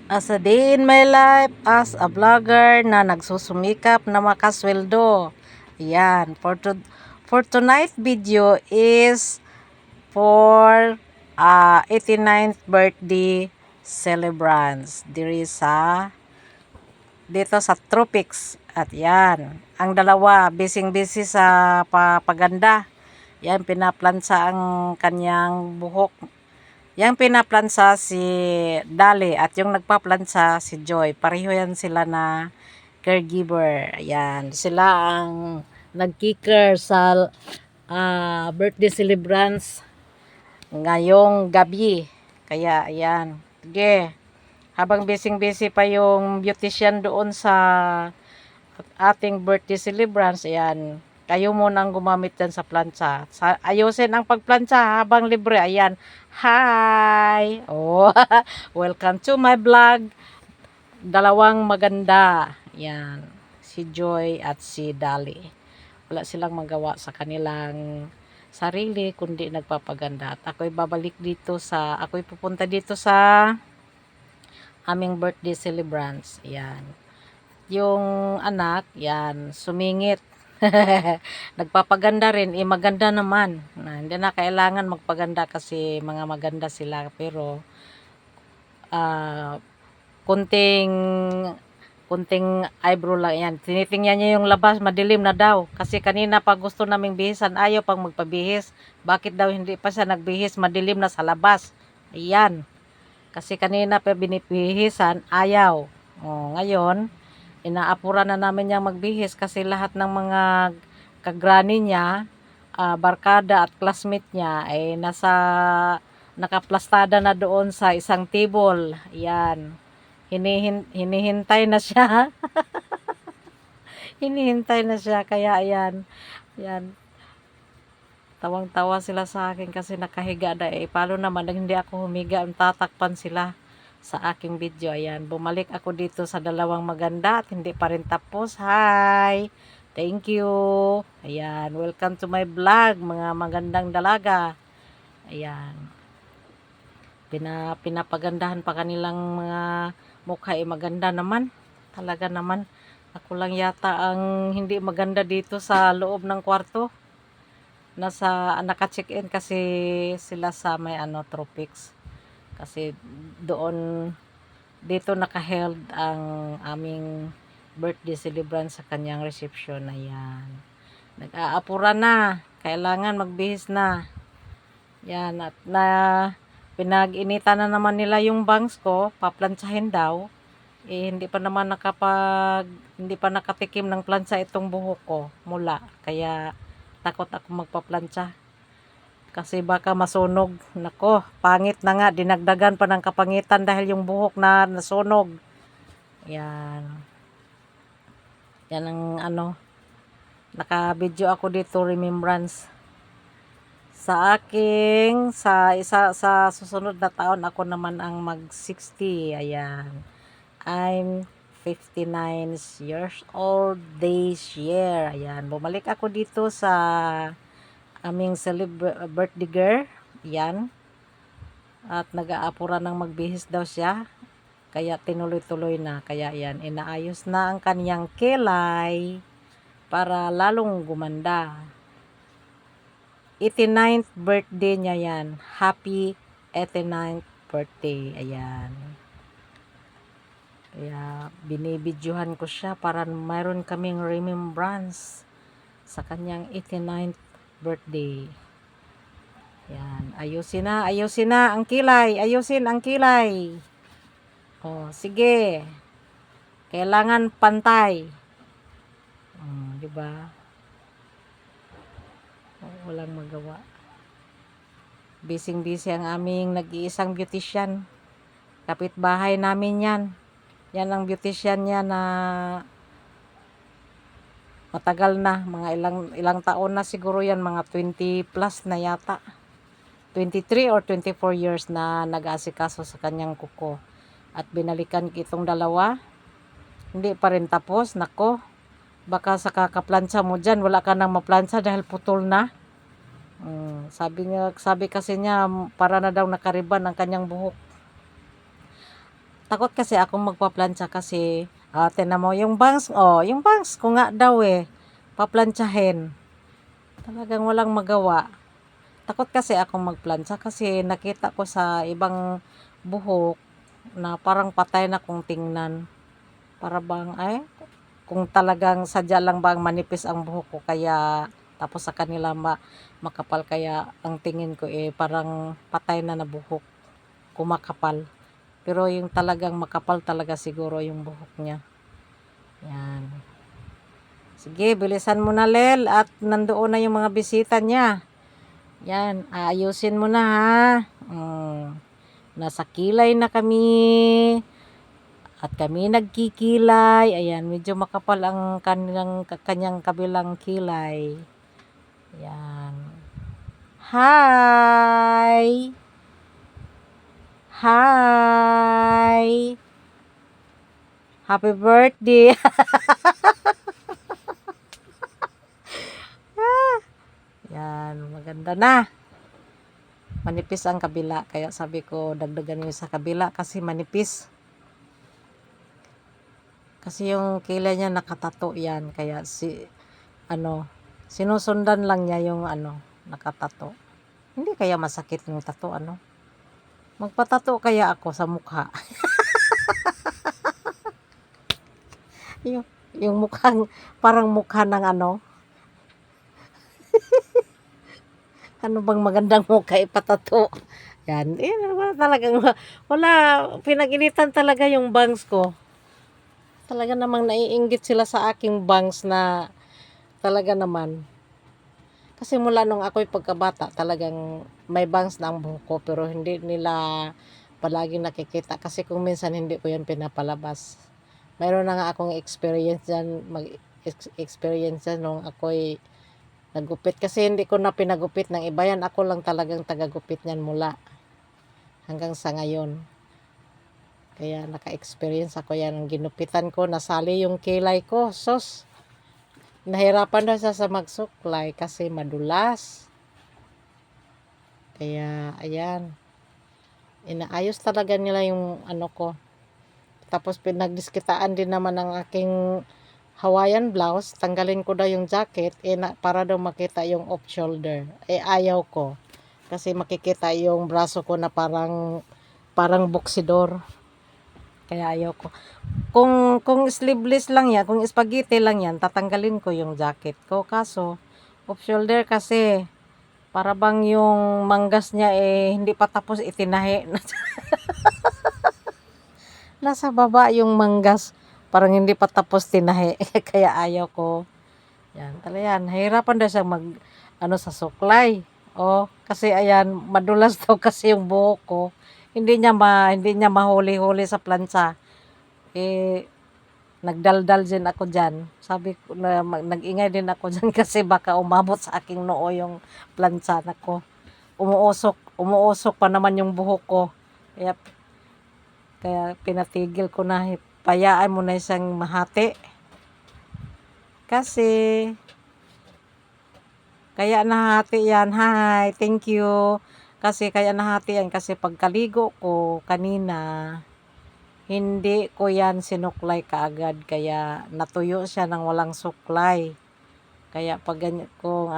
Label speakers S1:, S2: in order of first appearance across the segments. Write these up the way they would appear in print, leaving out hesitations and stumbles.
S1: As a day in my life as a vlogger na nagsusumikap na makasweldo. Yan. For tonight video is for 89th birthday celebrants dito sa Tropics. At yan. Ang dalawa, busy sa papaganda. Yan, pinaplansa ang kanyang buhok. Yang pinaplansa si Dali at yung nagpaplansa si Joy. Pareho yan sila na caregiver. Ayan. Sila ang nagkiker sa birthday celebrants ngayong gabi. Kaya ayan. Sige. Habang busy pa yung beautician doon sa ating birthday celebrants, ayan. Kayo muna ang gumamit dyan sa plancha. Ayusin ang pagplancha habang libre. Ayan. Hi! Oh, welcome to my vlog. Dalawang maganda. Ayan. Si Joy at si Dali. Wala silang magawa sa kanilang sarili kundi nagpapaganda. At ako'y pupunta dito sa aming birthday celebrants. Ayan. Yung anak, yan, sumingit. Nagpapaganda rin, maganda naman. Hindi na kailangan magpaganda kasi mga maganda sila. Pero, kunting eyebrow lang yan. Tinitingnan niya yung labas, madilim na daw. Kasi kanina pa gusto naming bihisan, ayaw pang magpabihis. Bakit daw hindi pa siya nagbihis, madilim na sa labas. Ayan. Kasi kanina pa binibihisan, ayaw. Ngayon, inaapuran na namin niyang magbihis kasi lahat ng mga kagrani niya, barkada at classmate niya ay nakaplastada na doon sa isang table. Ayan. Hinihintay na siya. Hinihintay na siya. Kaya ayan. Ayan. Tawang-tawa sila sa akin kasi nakahiga na paano naman hindi ako humiga, tatakpan sila sa aking video. Ayan, bumalik ako dito sa dalawang maganda at hindi pa rin tapos. Hi! Thank you! Ayan, welcome to my vlog, mga magandang dalaga. Ayan. Pinapagandahan pa kanilang mga mukha maganda naman. Talaga naman. Ako lang yata ang hindi maganda dito sa loob ng kwarto. Naka-check-in kasi sila sa may Tropics. Kasi dito naka-held ang aming birthday celebrant sa kanyang reception. Ayan. Nag-aapura na. Kailangan magbihis na. Yan. At pinag-initan na naman nila yung bangs ko. Paplantsahin daw. Hindi pa nakatikim ng plansa itong buhok ko mula. Kaya takot ako magpaplantsa. Kasi baka masunog. Nako, pangit na nga. Dinagdagan pa ng kapangitan dahil yung buhok na nasunog. Yan. Yan ang naka-video ako dito, remembrance. Sa susunod na taon, ako naman ang mag-60. Ayan. I'm 59 years old this year. Ayan. Bumalik ako dito sa aming birthday girl. Yan. At nag-aapura ng magbihis daw siya. Kaya tinuloy-tuloy na. Kaya yan, inaayos na ang kaniyang kilay para lalong gumanda. 89th birthday niya yan. Happy 89th birthday. Ayan. Kaya binibidyohan ko siya para mayroon kaming remembrance sa kanyang 89th birthday. Yan, ayusin na ang kilay, ayusin ang kilay. Oh, sige. Kailangan pantay. Di ba? Walang magawa. Busy ang aming nag-iisang beautician. Kapitbahay namin yan. Yan ang beautician niya na matagal na, mga ilang taon na siguro yan, mga 20 plus na yata. 23 or 24 years na nag-aasikaso sa kanyang kuko. At binalikan itong dalawa. Hindi pa rin tapos. Nako, baka sa kakaplansa mo dyan, wala ka nang maplansa dahil putol na. Sabi kasi niya, para na daw nakariban ang kanyang buhok. Takot kasi akong magpaplantsa kasi, tingnan mo yung bangs ko nga daw paplantsahin. Talagang walang magawa. Takot kasi akong magplantsa kasi nakita ko sa ibang buhok na parang patay na kung tingnan. Para bang, kung talagang sadya lang bang manipis ang buhok ko kaya tapos sa kanila makapal kaya ang tingin ko parang patay na na buhok, kumakapal. Pero yung talagang makapal talaga siguro yung buhok niya. Yan. Sige, bilisan mo na, Lel, at nandoon na yung mga bisita niya. Yan, aayusin mo na ha. Nasa kilay na kami. At kami nagkikilay. Ayan, medyo makapal ang kanyang kabilang kilay. Yan. Hi! Hi! Happy birthday! Yan, maganda na. Manipis ang kabila. Kaya sabi ko, dagdagan nyo sa kabila kasi manipis. Kasi yung kilay niya nakatato yan. Kaya sinusundan lang niya yung nakatato. Hindi kaya masakit yung tato, Magpatato kaya ako sa mukha. yung mukhang, parang mukha ng ano bang magandang mukha ipatato. Yan, wala, pinag-initan talaga yung bangs ko. Talaga namang naiinggit sila sa aking bangs na talaga naman. Kasi mula nung ako'y pagkabata, talagang may bangs na ang buhok ko pero hindi nila palagi nakikita kasi kung minsan hindi ko yan pinapalabas. Mayroon na nga akong experience dyan, experience dyan nung ako'y naggupit kasi hindi ko na pinagupit ng iba yan. Ako lang talagang tagagupit niyan mula hanggang sa ngayon. Kaya naka-experience ako yan. Ginupitan ko, nasali yung kilay ko. Sos, nahirapan daw siya sa magsuklay kasi madulas. Kaya, ayan. Inaayos talaga nila yung ko. Tapos pinagdiskitaan din naman ng aking Hawaiian blouse, tanggalin ko daw yung jacket para daw makita yung off shoulder. Ayaw ko. Kasi makikita yung braso ko na parang boksidor. Kaya ayaw ko. Kung sleeveless lang yan, kung spaghetti lang yan, tatanggalin ko yung jacket ko. Kaso, off shoulder kasi, para bang yung manggas niya hindi pa tapos itinahi. Nasa baba yung manggas. Parang hindi pa tapos tinahi. Kaya ayaw ko. Yan, talayan. Hirapan daw siya sa suklay. Kasi ayan, madulas daw kasi yung buhok ko. Hindi niya mahuli-huli sa plancha. Nagdaldal din ako dyan. Sabi ko na nag-ingay din ako dyan kasi baka umabot sa aking noo yung plancha na ko. Umuusok pa naman yung buhok ko. Kaya pinatigil ko na, payaan mo na siyang mahati. Kasi, kaya nahati yan. Hi, thank you. Kasi kaya nahati yan kasi pagkaligo ko kanina, hindi ko yan sinuklay kaagad. Kaya natuyo siya ng walang suklay. Kaya pag ganyan kung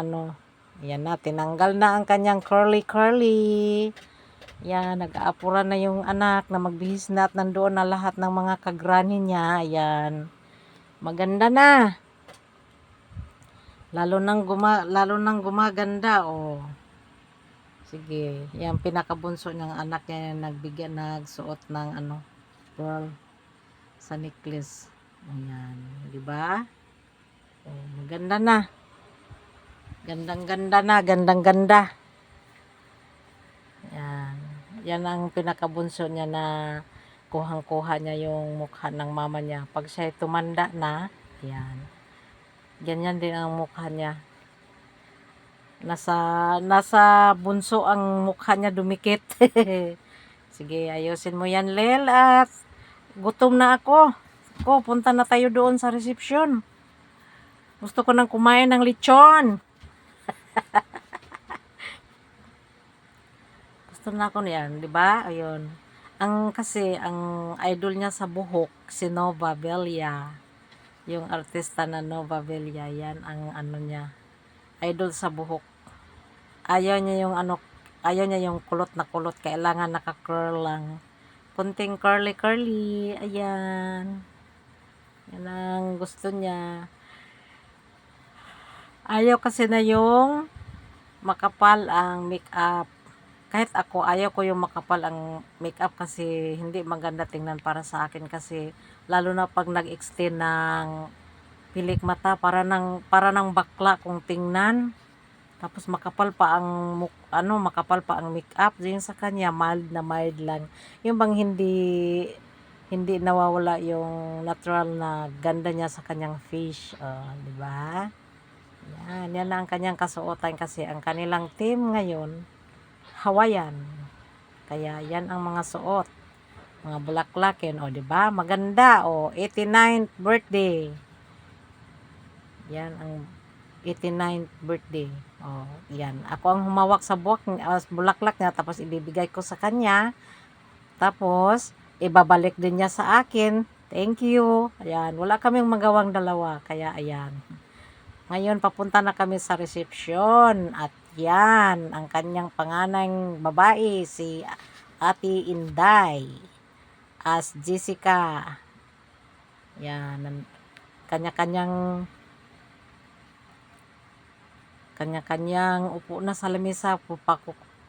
S1: yan na, tinanggal na ang kanyang curly. Yan, nag-aapura na yung anak na magbihis na at nandoon na lahat ng mga kagrani niya. Ayan. Maganda na. Lalo nang gumaganda. Sige. Yan, pinakabunso niyang anak niya nagsuot ng pearl sa necklace. Ayan. Diba? Maganda na. Gandang-ganda. Yan. Yan ang pinakabunso niya na kuhang-kuha niya yung mukha ng mama niya. Pag siya tumanda na, yan. Ganyan din ang mukha niya. Nasa bunso ang mukha niya dumikit. Sige, ayusin mo yan, Lel. At gutom na ako. Punta na tayo doon sa reception. Gusto ko nang kumain ng lechon. Gusto na ako niyan, di ba? Ayun. Ang idol niya sa buhok, si Nova Belia. Yung artista na Nova Belia, yan ang ano niya, idol sa buhok. Ayaw niya yung kulot na kulot, kailangan naka-curl lang. Kunting curly, ayan. Yan ang gusto niya. Ayaw kasi na yung makapal ang makeup. Kahit ako, ayaw ko yung makapal ang makeup kasi hindi maganda tingnan para sa akin kasi lalo na pag nag-extend ng pilik mata para ng bakla kung tingnan. Tapos makapal pa ang makapal pa ang makeup. Yung sa kanya mild lang. Yung bang hindi nawawala yung natural na ganda niya sa kanyang face, di ba? Yan ang kanyang kasuotan kasi ang kanilang team ngayon Hawaiian. Kaya yan ang mga suot, mga bulaklakin, di ba? Maganda, 89th birthday. Yan ang 89th birthday. Yan. Ako ang humawak sa bulaklak niya tapos ibibigay ko sa kanya. Tapos ibabalik din niya sa akin. Thank you. Ayan, wala kaming magawang dalawa. Kaya ayan. Ngayon, papunta na kami sa reception. At yan, ang kanyang panganang babae, si Ate Inday. As Jessica. Yan, kanya-kanyang upo na sa lamesa.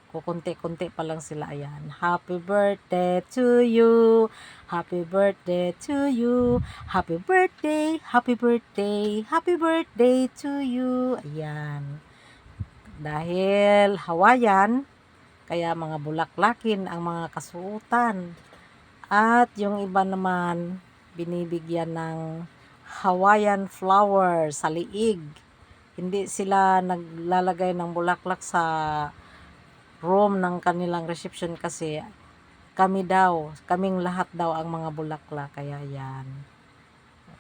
S1: Kukunti-kunti pa lang sila. Ayan. Happy birthday to you. Happy birthday to you. Happy birthday, happy birthday, happy birthday to you. Ayan. Dahil Hawaiian, kaya mga bulaklakin ang mga kasuotan. At yung iba naman, binibigyan ng Hawaiian flower sa liig. Hindi sila naglalagay ng bulaklak sa room ng kanilang reception kasi kaming lahat daw ang mga bulaklak. Kaya yan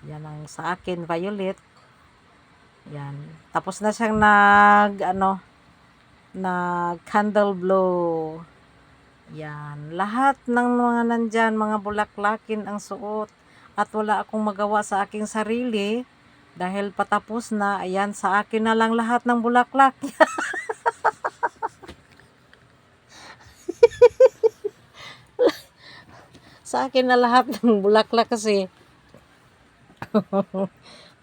S1: ang sa akin violet. Yan, tapos na siyang nag candle blow. Yan, lahat ng mga nandyan, mga bulaklakin ang suot at wala akong magawa sa aking sarili dahil patapos na. Ayan, sa akin na lang lahat ng bulaklak. Sa akin na lahat ng bulaklak kasi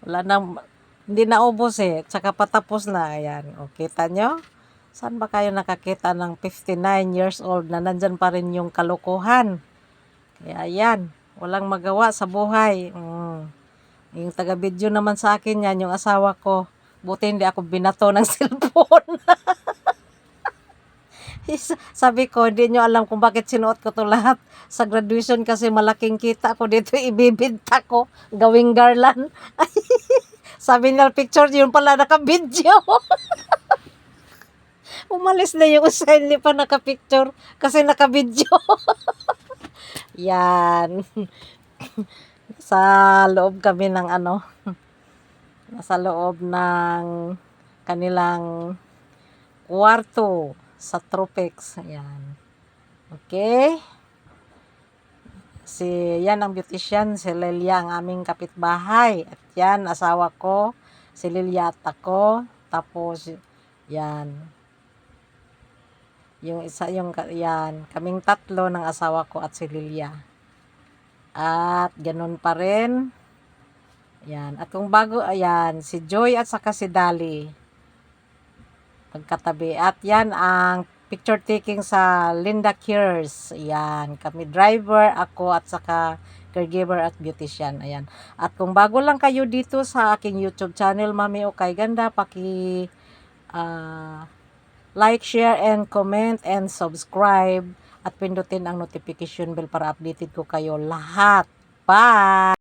S1: wala nang, hindi naubos tsaka patapos na. Ayan, kita nyo? Saan ba kayo nakakita ng 59 years old na nandyan pa rin yung kalokohan? Kaya ayan, walang magawa sa buhay. Yung taga-video naman sa akin yan, yung asawa ko. Buti hindi ako binato ng cellphone. Sabi ko, hindi nyo alam kung bakit sinuot ko to lahat. Sa graduation kasi malaking kita ko dito, ibibinta ko, gawing garland. Sabi niya, picture yun pala, naka-video. Umalis na yung usa, hindi pa naka-picture kasi naka-video. Yan. Sa loob kami ng nasa loob ng kanilang kwarto sa tropics. Ayan. Okay. Yan ang beautician, si Lilia ang aming kapitbahay. At yan, asawa ko, si Lilia at ako. Tapos, yan. Yung isa, yan, kaming tatlo ng asawa ko at si Lilia. At ganun pa rin. Yan. At kung bago, ayan, si Joy at saka si Dali. Pagkatabi. At yan ang picture taking sa Linda Cures. Ayan. Kami driver, ako at saka caregiver at beautician. Ayan. At kung bago lang kayo dito sa aking YouTube channel, Mami Okay Ganda, like, share, and comment, and subscribe. At pindutin ang notification bell para updated ko kayo lahat. Bye!